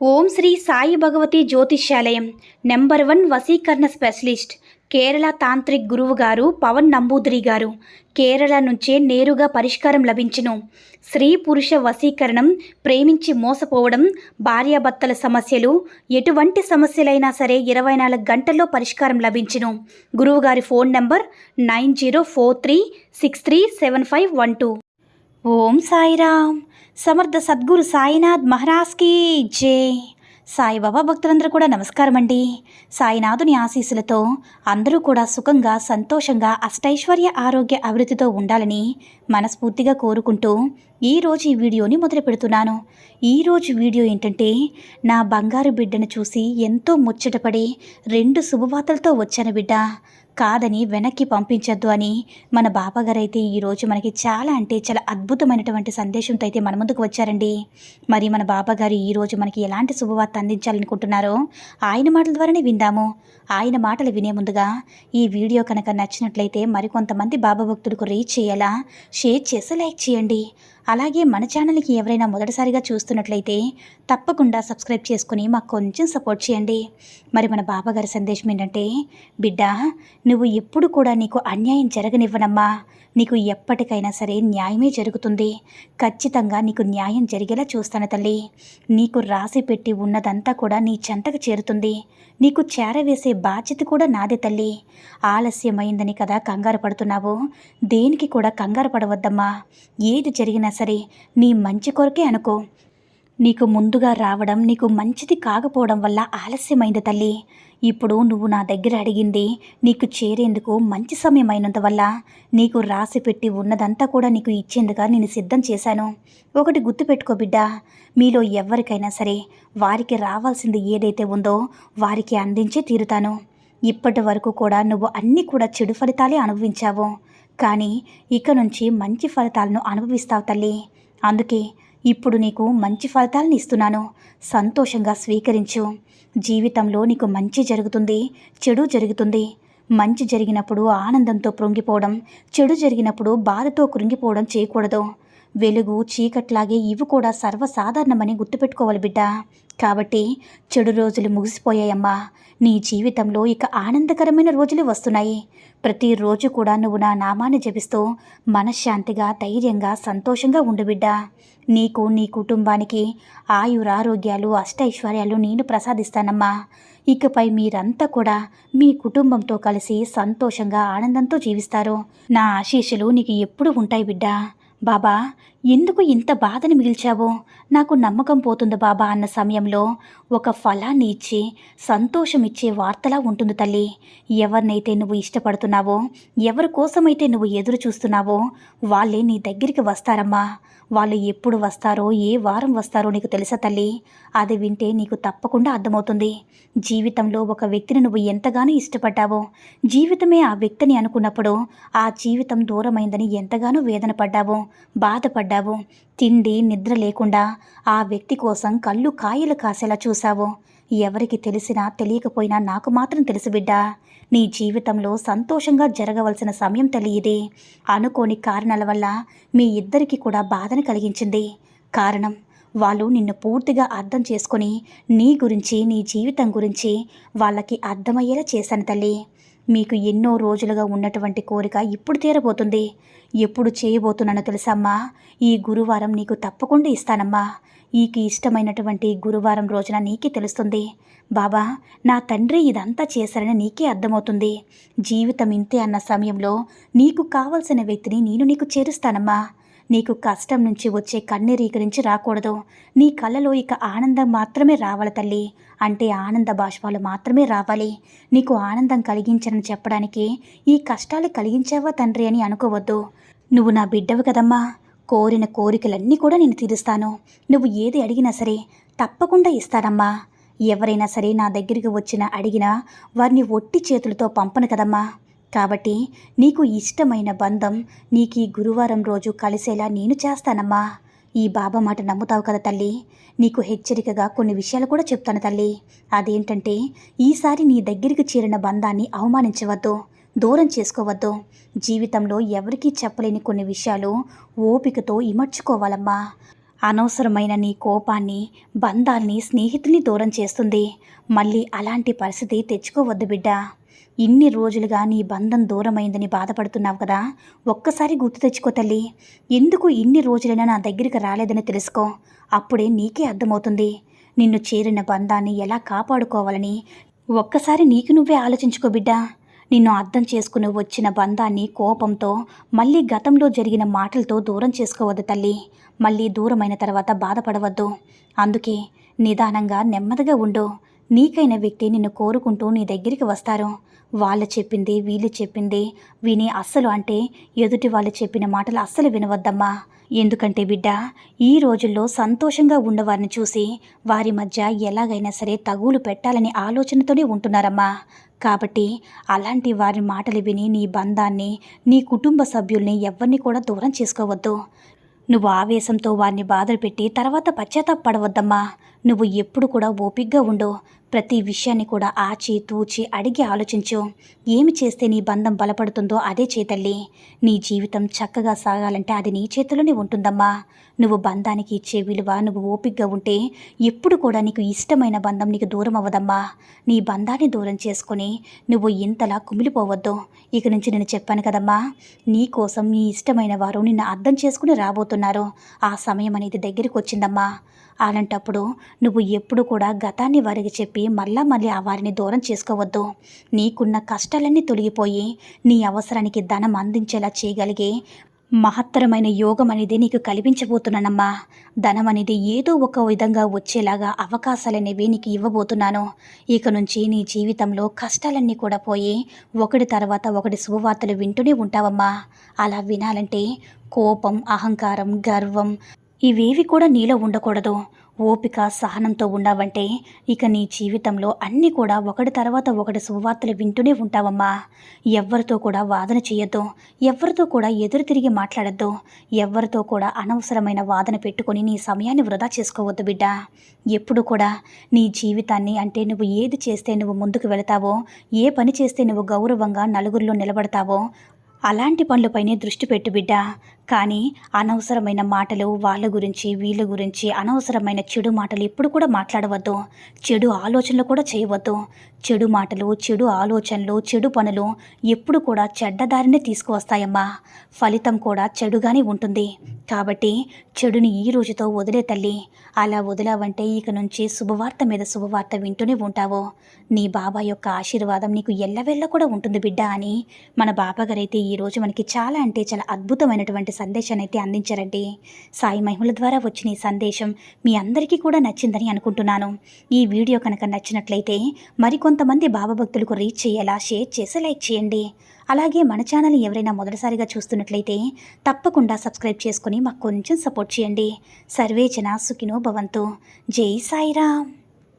ఓం శ్రీ సాయి భగవతి జ్యోతిష్యాలయం నెంబర్ 1 వశీకరణ specialist Kerala tantric గురువు గారు పవన్ నంబూదిరి గారు. కేరళ నుంచే నేరుగా పరిష్కారం లభించును. స్త్రీ పురుష వశీకరణం, ప్రేమించి మోసపోవడం, భార్యాభర్తల సమస్యలు, ఎటువంటి సమస్యలైనా సరే 24 గంటల్లో పరిష్కారం లభించును. గురువుగారి ఫోన్ నంబర్ 9043637512. ఓం సాయిరామ్. సమర్థ సద్గురు సాయినాథ్ మహారాజ్కి జై. సాయిబాబా భక్తులందరూ కూడా నమస్కారం అండి. సాయినాథుని ఆశీస్సులతో అందరూ కూడా సుఖంగా, సంతోషంగా, అష్టైశ్వర్య, ఆరోగ్య, అభివృద్ధితో ఉండాలని మనస్ఫూర్తిగా కోరుకుంటూ ఈరోజు ఈ వీడియోని మొదలు పెడుతున్నాను. ఈరోజు వీడియో ఏంటంటే, నా బంగారు బిడ్డను చూసి ఎంతో ముచ్చటపడి 2 శుభవార్తలతో వచ్చాను బిడ్డ, కాదని వెనక్కి పంపించద్దు అని మన బాబాగారు అయితే ఈరోజు మనకి చాలా అద్భుతమైనటువంటి సందేశంతో అయితే మన ముందుకు వచ్చారండి. మరి మన బాబాగారు ఈరోజు మనకి ఎలాంటి శుభవార్త అందించాలనుకుంటున్నారో ఆయన మాటల ద్వారానే విందాము. ఆయన మాటలు వినే ముందుగా ఈ వీడియో కనుక నచ్చినట్లయితే మరికొంతమంది బాబా భక్తులకు రీచ్ చేయాలా, షేర్ చేసి లైక్ చేయండి. అలాగే మన ఛానల్కి ఎవరైనా మొదటిసారిగా చూస్తున్నట్లయితే తప్పకుండా సబ్స్క్రైబ్ చేసుకుని మాకు కొంచెం సపోర్ట్ చేయండి. మరి మన బాబాగారి సందేశం ఏంటంటే, బిడ్డ, నువ్వు ఎప్పుడు కూడా నీకు అన్యాయం జరగనివ్వనమ్మా. నీకు ఎప్పటికైనా సరే న్యాయమే జరుగుతుంది. ఖచ్చితంగా నీకు న్యాయం జరిగేలా చూస్తాను తల్లి. నీకు రాసి పెట్టి ఉన్నదంతా కూడా నీ చెంతకు చేరుతుంది. నీకు చేరవేసే బాధ్యత కూడా నాదే తల్లి. ఆలస్యమైందని కదా కంగారు పడుతున్నావు. దేనికి కూడా కంగారు పడవద్దమ్మా. ఏది జరిగినా సరే నీ మంచి కొరకే అనుకో. నీకు ముందుగా రావడం నీకు మంచిది కాకపోవడం వల్ల ఆలస్యమైంది తల్లి. ఇప్పుడు నువ్వు నా దగ్గర అడిగింది నీకు చేరేందుకు మంచి సమయం అయినందువల్ల నీకు రాసి పెట్టి ఉన్నదంతా కూడా నీకు ఇచ్చేందుగా నేను సిద్ధం చేశాను. ఒకటి గుర్తుపెట్టుకో బిడ్డ, మీలో ఎవరికైనా సరే వారికి రావాల్సింది ఏదైతే ఉందో వారికి అందించే తీరుతాను. ఇప్పటి వరకు కూడా నువ్వు అన్నీ కూడా చెడు ఫలితాలే అనుభవించావు, కానీ ఇక నుంచి మంచి ఫలితాలను అనుభవిస్తావు తల్లి. అందుకే ఇప్పుడు నీకు మంచి ఫలితాలను ఇస్తున్నాను. సంతోషంగా స్వీకరించు. జీవితంలో నీకు మంచి జరుగుతుంది, చెడు జరుగుతుంది. మంచి జరిగినప్పుడు ఆనందంతో పొంగిపోవడం, చెడు జరిగినప్పుడు బాధతో కృంగిపోవడం చేయకూడదు. వెలుగు చీకట్లాగే ఇవి కూడా సర్వసాధారణమని గుర్తుపెట్టుకోవాలి బిడ్డ. కాబట్టి చెడు రోజులు ముగిసిపోయాయమ్మా. నీ జీవితంలో ఇక ఆనందకరమైన రోజులు వస్తున్నాయి. ప్రతిరోజు కూడా నువ్వు నా నామాన్ని జపిస్తూ మనశ్శాంతిగా, ధైర్యంగా, సంతోషంగా ఉండు బిడ్డ. నీకు, నీ కుటుంబానికి ఆయురారోగ్యాలు, అష్టైశ్వర్యాలు నేను ప్రసాదిస్తానమ్మా. ఇకపై మీరంతా కూడా మీ కుటుంబంతో కలిసి సంతోషంగా, ఆనందంతో జీవిస్తారు. నా ఆశీస్సులు నీకు ఎప్పుడు ఉంటాయి బిడ్డ. బాబా, ఎందుకు ఇంత బాధని మిగిల్చావో నాకు నమ్మకం పోతుంది బాబా అన్న సమయంలో ఒక ఫలాన్ని ఇచ్చి సంతోషం ఇచ్చే వార్తలా ఉంటుంది తల్లి. ఎవరినైతే నువ్వు ఇష్టపడుతున్నావో, ఎవరి కోసమైతే నువ్వు ఎదురు చూస్తున్నావో వాళ్ళే నీ దగ్గరికి వస్తారమ్మా. వాళ్ళు ఎప్పుడు వస్తారో, ఏ వారం వస్తారో నీకు తెలుసా తల్లి? అది వింటే నీకు తప్పకుండా అర్థమవుతుంది. జీవితంలో ఒక వ్యక్తిని నువ్వు ఎంతగానో ఇష్టపడ్డావో, జీవితమే ఆ వ్యక్తిని అనుకున్నప్పుడు ఆ జీవితం దూరమైందని ఎంతగానో వేదన పడ్డావో, బాధపడ్డావు. తిండి నిద్ర లేకుండా ఆ వ్యక్తి కోసం కళ్ళు కాయలు కాసేలా చూశావు. ఎవరికి తెలిసినా తెలియకపోయినా నాకు మాత్రం తెలుసు బిడ్డ, నీ జీవితంలో సంతోషంగా జరగవలసిన సమయం తెలియదే అనుకోని కారణాల వల్ల మీ ఇద్దరికి కూడా బాధను కలిగించింది. కారణం, వాళ్ళు నిన్ను పూర్తిగా అర్థం చేసుకొని నీ గురించి, నీ జీవితం గురించి వాళ్ళకి అర్థమయ్యేలా చేశాను తల్లి. మీకు ఎన్నో రోజులుగా ఉన్నటువంటి కోరిక ఇప్పుడు తీరబోతుంది. ఎప్పుడు చేయబోతున్నానో తెలుసమ్మా? ఈ గురువారం నీకు తప్పకుండా ఇస్తానమ్మా. నీకు ఇష్టమైనటువంటి గురువారం రోజున నీకే తెలుస్తుంది. బాబా, నా తండ్రి ఇదంతా చేశారని నీకే అర్థమవుతుంది. జీవితం ఇంతే అన్న సమయంలో నీకు కావలసిన వ్యక్తిని నేను నీకు చేరుస్తానమ్మా. నీకు కష్టం నుంచి వచ్చే కన్నీరీక నుంచి రాకూడదు. నీ కళ్ళలో ఇక ఆనందం మాత్రమే రావాలి తల్లి. అంటే ఆనంద బాష్పాలు మాత్రమే రావాలి. నీకు ఆనందం కలిగించనని చెప్పడానికి ఈ కష్టాలు కలిగించావా తండ్రి అని అనుకోవద్దు. నువ్వు నా బిడ్డవు కదమ్మా. కోరిన కోరికలన్నీ కూడా నేను తీరుస్తాను. నువ్వు ఏది అడిగినా సరే తప్పకుండా ఇస్తానమ్మా. ఎవరైనా సరే నా దగ్గరికి అడిగినా వారిని ఒట్టి చేతులతో పంపను కదమ్మా. కాబట్టి నీకు ఇష్టమైన బంధం నీకు ఈ గురువారం రోజు కలిసేలా నేను చేస్తానమ్మా. ఈ బాబా మాట నమ్ముతావు కదా తల్లి? నీకు హెచ్చరికగా కొన్ని విషయాలు కూడా చెప్తాను తల్లి. అదేంటంటే, ఈసారి నీ దగ్గరికి చేరిన బంధాన్ని అవమానించవద్దు, దూరం చేసుకోవద్దు. జీవితంలో ఎవరికీ చెప్పలేని కొన్ని విషయాలు ఓపికతో ఇమర్చుకోవాలమ్మా. అనవసరమైన నీ కోపాన్ని, బంధాల్ని, స్నేహితుల్ని దూరం చేస్తుంది. మళ్ళీ అలాంటి పరిస్థితి తెచ్చుకోవద్దు బిడ్డ. ఇన్ని రోజులుగా నీ బంధం దూరమైందని బాధపడుతున్నావు కదా, ఒక్కసారి గుర్తు తెచ్చుకో తల్లి. ఎందుకు ఇన్ని రోజులైనా నా దగ్గరికి రాలేదని తెలుసుకో. అప్పుడే నీకే అర్థమవుతుంది నిన్ను చేరిన బంధాన్ని ఎలా కాపాడుకోవాలని. ఒక్కసారి నీకు నువ్వే ఆలోచించుకో బిడ్డ. నిన్ను అర్థం చేసుకుని వచ్చిన బంధాన్ని కోపంతో, మళ్ళీ గతంలో జరిగిన మాటలతో దూరం చేసుకోవద్దు తల్లి. మళ్ళీ దూరమైన తర్వాత బాధపడవద్దు. అందుకే నిదానంగా నెమ్మదిగా ఉండు. నీకైన వ్యక్తి నిన్ను కోరుకుంటూ నీ దగ్గరికి వస్తారు. వాళ్ళు చెప్పింది వీళ్ళు చెప్పింది విని అస్సలు అంటే ఎదుటి వాళ్ళు చెప్పిన మాటలు అస్సలు వినవద్దమ్మా. ఎందుకంటే బిడ్డ, ఈ రోజుల్లో సంతోషంగా ఉన్నవారిని చూసి వారి మధ్య ఎలాగైనా సరే తగులు పెట్టాలని ఆలోచనతోనే ఉంటున్నారమ్మా. కాబట్టి అలాంటి వారి మాటలు విని నీ బంధాన్ని, నీ కుటుంబ సభ్యుల్ని ఎవరిని కూడా దూరం చేసుకోవద్దు. నువ్వు ఆవేశంతో వారిని బాధలు పెట్టి తర్వాత పశ్చాత్తాపడవద్దమ్మా. నువ్వు ఎప్పుడు కూడా ఓపిగ్గా ఉండు. ప్రతి విషయాన్ని కూడా ఆచి తూచి అడిగి ఆలోచించు. ఏమి చేస్తే నీ బంధం బలపడుతుందో అదే చేతల్లి. నీ జీవితం చక్కగా సాగాలంటే అది నీ చేతిలోనే ఉంటుందమ్మా. నువ్వు బంధానికి ఇచ్చే విలువ నువ్వు ఓపిగ్గా ఉంటే ఎప్పుడు కూడా నీకు ఇష్టమైన బంధం నీకు దూరం అవ్వదమ్మా. నీ బంధాన్ని దూరం చేసుకొని నువ్వు ఇంతలా కుమిలిపోవద్దు. ఇక నుంచి నేను చెప్పాను కదమ్మా, నీ కోసం నీ ఇష్టమైన వారు నిన్ను అర్థం చేసుకుని రాబోతున్నారు. ఆ సమయం అనేది దగ్గరికి వచ్చిందమ్మా. అలాంటప్పుడు నువ్వు ఎప్పుడు కూడా గతాన్ని వారికి చెప్పి మళ్ళీ ఆ వారిని దూరం చేసుకోవద్దు. నీకున్న కష్టాలన్నీ తొలగిపోయి నీ అవసరానికి ధనం అందించేలా చేయగలిగే మహత్తరమైన యోగం అనేది నీకు కల్పించబోతున్నానమ్మా. ధనం అనేది ఏదో ఒక విధంగా వచ్చేలాగా అవకాశాలనేవి నీకు ఇవ్వబోతున్నాను. ఇక నుంచి నీ జీవితంలో కష్టాలన్నీ కూడా పోయి ఒకటి తర్వాత ఒకటి శుభవార్తలు వింటూనే ఉంటావమ్మా. అలా వినాలంటే కోపం, అహంకారం, గర్వం ఇవేవి కూడా నీలో ఉండకూడదు. ఓపిక, సహనంతో ఉన్నావంటే ఇక నీ జీవితంలో అన్నీ కూడా ఒకటి తర్వాత ఒకటి శుభవార్తలు వింటూనే ఉంటావమ్మా. ఎవ్వరితో కూడా వాదన చేయొద్దు. ఎవ్వరితో కూడా ఎదురు తిరిగి మాట్లాడద్దు. ఎవ్వరితో కూడా అనవసరమైన వాదన పెట్టుకొని నీ సమయాన్ని వృధా చేసుకోవద్దు బిడ్డ. ఎప్పుడు కూడా నీ జీవితాన్ని అంటే నువ్వు ఏది చేస్తే నువ్వు ముందుకు వెళతావో, ఏ పని చేస్తే నువ్వు గౌరవంగా నలుగురిలో నిలబడతావో అలాంటి పనులపైనే దృష్టి పెట్టు బిడ్డ. కానీ అనవసరమైన మాటలు, వాళ్ళ గురించి వీళ్ళ గురించి అనవసరమైన చెడు మాటలు ఎప్పుడు కూడా మాట్లాడవద్దు. చెడు ఆలోచనలు కూడా చేయవద్దు. చెడు మాటలు, చెడు ఆలోచనలు, చెడు పనులు ఎప్పుడు కూడా చెడ్డదారినే తీసుకువస్తాయమ్మా. ఫలితం కూడా చెడుగానే ఉంటుంది. కాబట్టి చెడుని ఈ రోజుతో వదిలే తల్లి. అలా వదిలావంటే ఇక నుంచి శుభవార్త మీద శుభవార్త వింటూనే ఉంటావు. నీ బాబా యొక్క ఆశీర్వాదం నీకు ఎల్లవెళ్ళ కూడా ఉంటుంది బిడ్డ అని మన బాబాగారైతే ఈరోజు మనకి చాలా అంటే చాలా అద్భుతమైనటువంటి సందేశాన్ని అయితే అందించారండి. సాయి మహిమల ద్వారా వచ్చిన ఈ సందేశం మీ అందరికీ కూడా నచ్చిందని అనుకుంటున్నాను. ఈ వీడియో కనుక నచ్చినట్లయితే మరికొంతమంది బాబా భక్తులకు రీచ్ చేయేలా షేర్ చేసి లైక్ చేయండి. అలాగే మన ఛానల్ ఎవరైనా మొదటిసారిగా చూస్తున్నట్లయితే తప్పకుండా సబ్స్క్రైబ్ చేసుకొని మాకు కొంచెం సపోర్ట్ చేయండి. సర్వే జన సుఖినో భవంతు. జై సాయిరామ్.